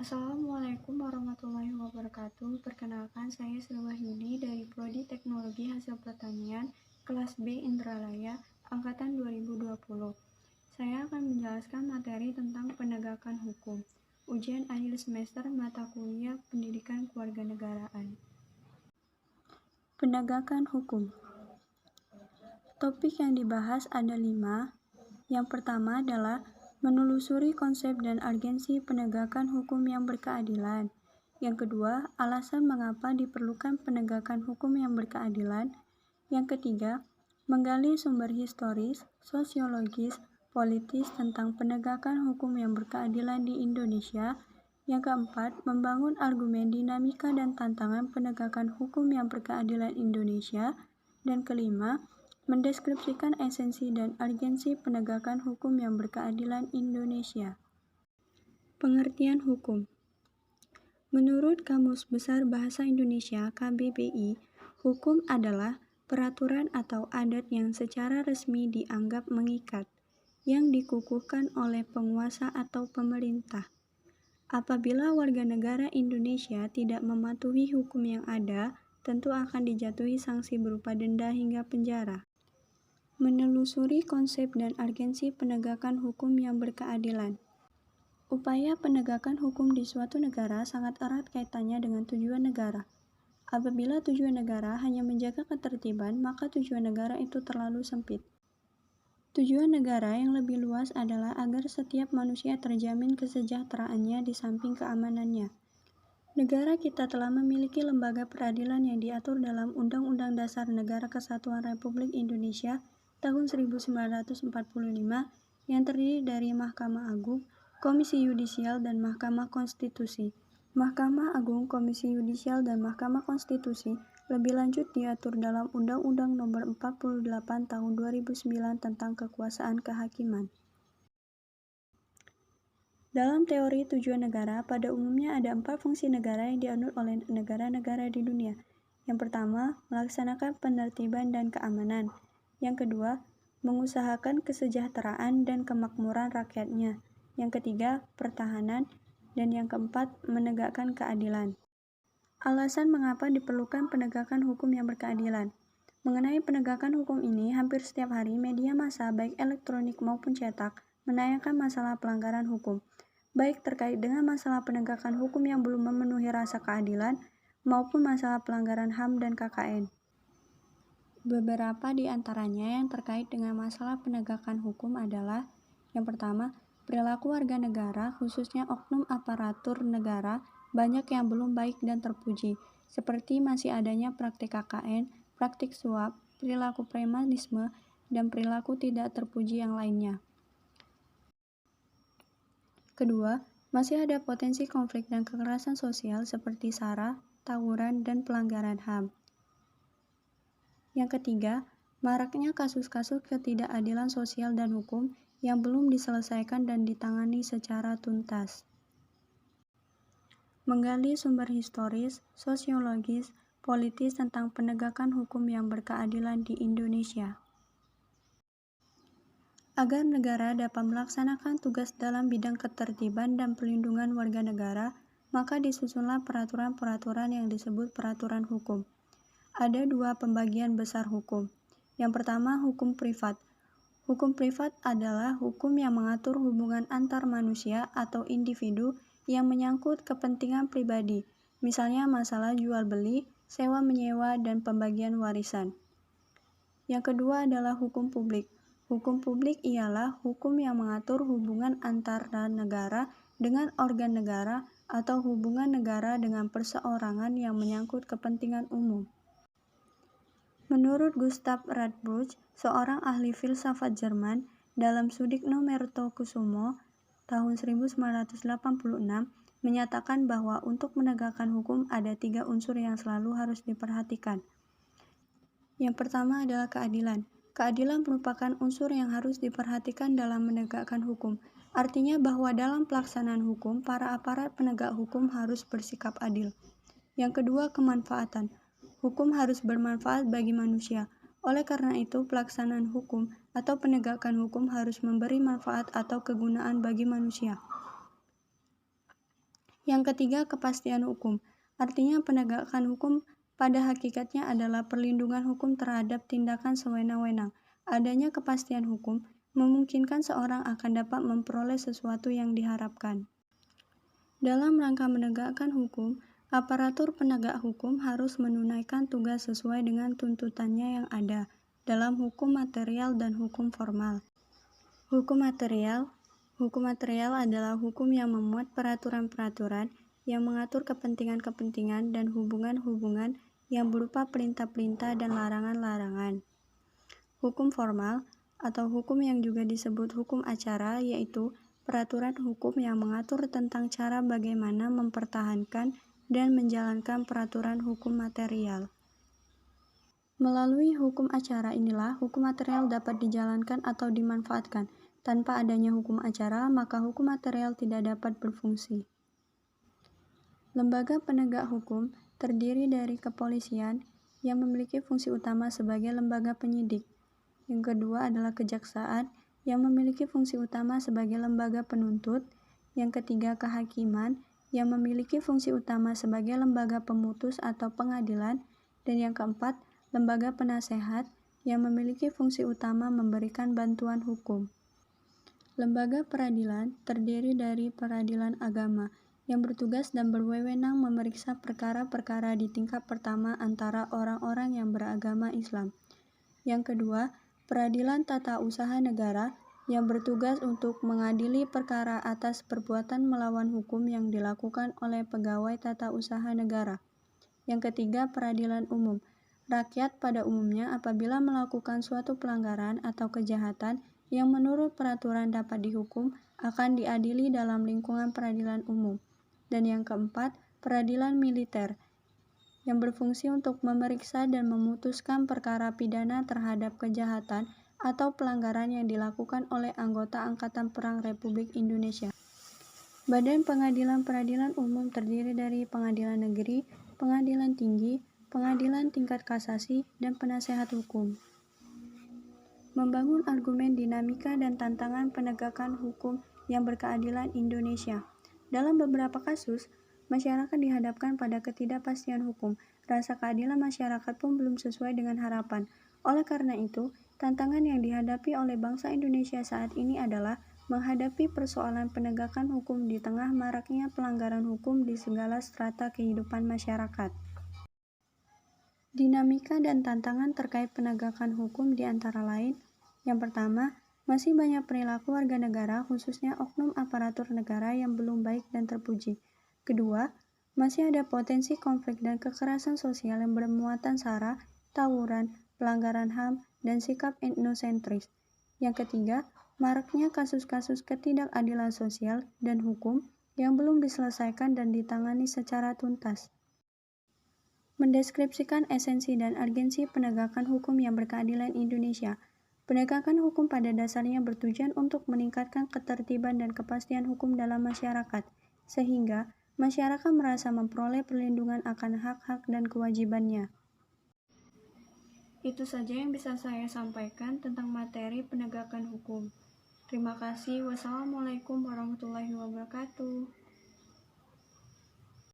Assalamualaikum warahmatullahi wabarakatuh. Perkenalkan, saya Silwahyudi dari Prodi Teknologi Hasil Pertanian, kelas B Indralaya, angkatan 2020. Saya akan menjelaskan materi tentang penegakan hukum. Ujian akhir semester mata kuliah Pendidikan Kewarganegaraan. Penegakan hukum. Topik yang dibahas ada 5. Yang pertama adalah menelusuri konsep dan urgensi penegakan hukum yang berkeadilan. Yang kedua, alasan mengapa diperlukan penegakan hukum yang berkeadilan. Yang ketiga, menggali sumber historis, sosiologis, politis tentang penegakan hukum yang berkeadilan di Indonesia. Yang keempat, membangun argumen dinamika dan tantangan penegakan hukum yang berkeadilan Indonesia. Dan kelima, mendeskripsikan esensi dan urgensi penegakan hukum yang berkeadilan Indonesia. Pengertian hukum. Menurut Kamus Besar Bahasa Indonesia (KBBI), hukum adalah peraturan atau adat yang secara resmi dianggap mengikat, yang dikukuhkan oleh penguasa atau pemerintah. Apabila warga negara Indonesia tidak mematuhi hukum yang ada, tentu akan dijatuhi sanksi berupa denda hingga penjara. Menelusuri konsep dan urgensi penegakan hukum yang berkeadilan. Upaya penegakan hukum di suatu negara sangat erat kaitannya dengan tujuan negara. Apabila tujuan negara hanya menjaga ketertiban, maka tujuan negara itu terlalu sempit. Tujuan negara yang lebih luas adalah agar setiap manusia terjamin kesejahteraannya di samping keamanannya. Negara kita telah memiliki lembaga peradilan yang diatur dalam Undang-Undang Dasar Negara Kesatuan Republik Indonesia tahun 1945 yang terdiri dari Mahkamah Agung, Komisi Yudisial, dan Mahkamah Konstitusi. Mahkamah Agung, Komisi Yudisial, dan Mahkamah Konstitusi lebih lanjut diatur dalam Undang-Undang Nomor 48 Tahun 2009 tentang Kekuasaan Kehakiman. Dalam teori tujuan negara, pada umumnya ada 4 fungsi negara yang dianut oleh negara-negara di dunia. Yang pertama, melaksanakan penertiban dan keamanan. Yang kedua, mengusahakan kesejahteraan dan kemakmuran rakyatnya. Yang ketiga, pertahanan. Dan yang keempat, menegakkan keadilan. Alasan mengapa diperlukan penegakan hukum yang berkeadilan. Mengenai penegakan hukum ini, hampir setiap hari media massa baik elektronik maupun cetak menayangkan masalah pelanggaran hukum, baik terkait dengan masalah penegakan hukum yang belum memenuhi rasa keadilan, maupun masalah pelanggaran HAM dan KKN. Beberapa di antaranya yang terkait dengan masalah penegakan hukum adalah: yang pertama, perilaku warga negara, khususnya oknum aparatur negara, banyak yang belum baik dan terpuji, seperti masih adanya praktik KKN, praktik suap, perilaku premanisme, dan perilaku tidak terpuji yang lainnya. Kedua, masih ada potensi konflik dan kekerasan sosial seperti SARA, tawuran, dan pelanggaran HAM. Yang ketiga, maraknya kasus-kasus ketidakadilan sosial dan hukum yang belum diselesaikan dan ditangani secara tuntas. Menggali sumber historis, sosiologis, politis tentang penegakan hukum yang berkeadilan di Indonesia. Agar negara dapat melaksanakan tugas dalam bidang ketertiban dan pelindungan warga negara, maka disusunlah peraturan-peraturan yang disebut peraturan hukum. Ada 2 pembagian besar hukum. Yang pertama, hukum privat. Hukum privat adalah hukum yang mengatur hubungan antar manusia atau individu yang menyangkut kepentingan pribadi, misalnya masalah jual-beli, sewa-menyewa, dan pembagian warisan. Yang kedua adalah hukum publik. Hukum publik ialah hukum yang mengatur hubungan antara negara dengan organ negara atau hubungan negara dengan perseorangan yang menyangkut kepentingan umum. Menurut Gustav Radbruch, seorang ahli filsafat Jerman, dalam Sudikno Mertokusumo tahun 1986 menyatakan bahwa untuk menegakkan hukum ada 3 unsur yang selalu harus diperhatikan. Yang pertama adalah keadilan. Keadilan merupakan unsur yang harus diperhatikan dalam menegakkan hukum. Artinya bahwa dalam pelaksanaan hukum, para aparat penegak hukum harus bersikap adil. Yang kedua, kemanfaatan. Hukum harus bermanfaat bagi manusia. Oleh karena itu, pelaksanaan hukum atau penegakan hukum harus memberi manfaat atau kegunaan bagi manusia. Yang ketiga, kepastian hukum. Artinya penegakan hukum pada hakikatnya adalah perlindungan hukum terhadap tindakan sewenang-wenang. Adanya kepastian hukum memungkinkan seorang akan dapat memperoleh sesuatu yang diharapkan. Dalam rangka menegakkan hukum, aparatur penegak hukum harus menunaikan tugas sesuai dengan tuntutannya yang ada dalam hukum material dan hukum formal. Hukum material adalah hukum yang memuat peraturan-peraturan yang mengatur kepentingan-kepentingan dan hubungan-hubungan yang berupa perintah-perintah dan larangan-larangan. Hukum formal atau hukum yang juga disebut hukum acara yaitu peraturan hukum yang mengatur tentang cara bagaimana mempertahankan dan menjalankan peraturan hukum material. Melalui hukum acara inilah hukum material dapat dijalankan atau dimanfaatkan. Tanpa adanya hukum acara, maka hukum material tidak dapat berfungsi. Lembaga penegak hukum terdiri dari kepolisian yang memiliki fungsi utama sebagai lembaga penyidik. Yang kedua adalah kejaksaan yang memiliki fungsi utama sebagai lembaga penuntut. Yang ketiga, kehakiman yang memiliki fungsi utama sebagai lembaga pemutus atau pengadilan. Dan yang keempat, lembaga penasehat yang memiliki fungsi utama memberikan bantuan hukum. Lembaga peradilan terdiri dari peradilan agama yang bertugas dan berwenang memeriksa perkara-perkara di tingkat pertama antara orang-orang yang beragama Islam. Yang kedua, peradilan tata usaha negara yang bertugas untuk mengadili perkara atas perbuatan melawan hukum yang dilakukan oleh pegawai tata usaha negara. Yang ketiga, peradilan umum. Rakyat pada umumnya apabila melakukan suatu pelanggaran atau kejahatan yang menurut peraturan dapat dihukum akan diadili dalam lingkungan peradilan umum. Dan yang keempat, peradilan militer yang berfungsi untuk memeriksa dan memutuskan perkara pidana terhadap kejahatan atau pelanggaran yang dilakukan oleh anggota Angkatan Perang Republik Indonesia. Badan Pengadilan Peradilan Umum terdiri dari Pengadilan Negeri, Pengadilan Tinggi, Pengadilan Tingkat Kasasi, dan Penasehat Hukum. Membangun argumen dinamika dan tantangan penegakan hukum yang berkeadilan Indonesia. Dalam beberapa kasus, masyarakat dihadapkan pada ketidakpastian hukum. Rasa keadilan masyarakat pun belum sesuai dengan harapan. Oleh karena itu, tantangan yang dihadapi oleh bangsa Indonesia saat ini adalah menghadapi persoalan penegakan hukum di tengah maraknya pelanggaran hukum di segala strata kehidupan masyarakat. Dinamika dan tantangan terkait penegakan hukum di antara lain, yang pertama, masih banyak perilaku warga negara, khususnya oknum aparatur negara yang belum baik dan terpuji. Kedua, masih ada potensi konflik dan kekerasan sosial yang bermuatan sara, tawuran, pelanggaran HAM, dan sikap etnosentris. Yang ketiga, maraknya kasus-kasus ketidakadilan sosial dan hukum yang belum diselesaikan dan ditangani secara tuntas. Mendeskripsikan esensi dan urgensi penegakan hukum yang berkeadilan Indonesia. Penegakan hukum pada dasarnya bertujuan untuk meningkatkan ketertiban dan kepastian hukum dalam masyarakat, sehingga masyarakat merasa memperoleh perlindungan akan hak-hak dan kewajibannya. Itu saja yang bisa saya sampaikan tentang materi penegakan hukum. Terima kasih. Wassalamualaikum warahmatullahi wabarakatuh.